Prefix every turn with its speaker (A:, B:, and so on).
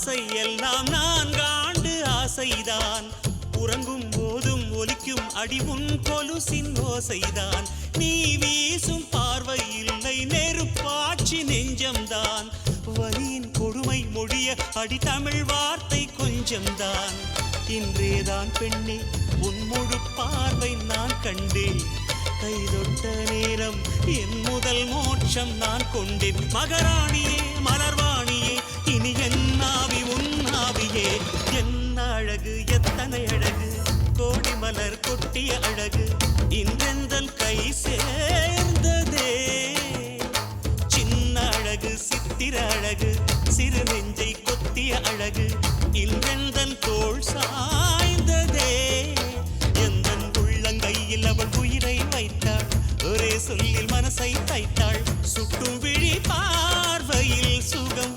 A: ஆசை எல்லாம் 4 ஆண்டு ஆசைதான் உறங்கும் போதும் ஒலிக்கும் அடி உன் கொலுசின் ஓசைதான் நீ வீசும் பார்வை இல்லை நெருப்பாட்சி நெஞ்சம்தான் வலியின் கொடுமை மொழிய அடி தமிழ் வார்த்தை கொஞ்சம்தான் இன்றேதான் பெண்ணே உன் முழு பார்வை நான் கண்டேன் கைதொட்ட நேரம் என் முதல் மோட்சம் நான் கொண்டேன் மகராணியே மலர்வாணியே இனி என் ஆவி உன் ஆவியே என்ன அழகு எத்தனை அழகு கோடி மலர் கொட்டிய அழகு இன்றெந்தன் கை சேர்ந்ததே சின்ன அழகு சித்திர அழகு சிறு நெஞ்சை கொத்திய அழகு இன்றெந்தன் தோள் சாய்ந்ததே எந்தன் உள்ளங்கையில் அவள் உயிரை வைத்தாள் ஒரே சொல்லில் மனசை தைத்தாள் சுட்டும் விழி பார்வையில் சுகம்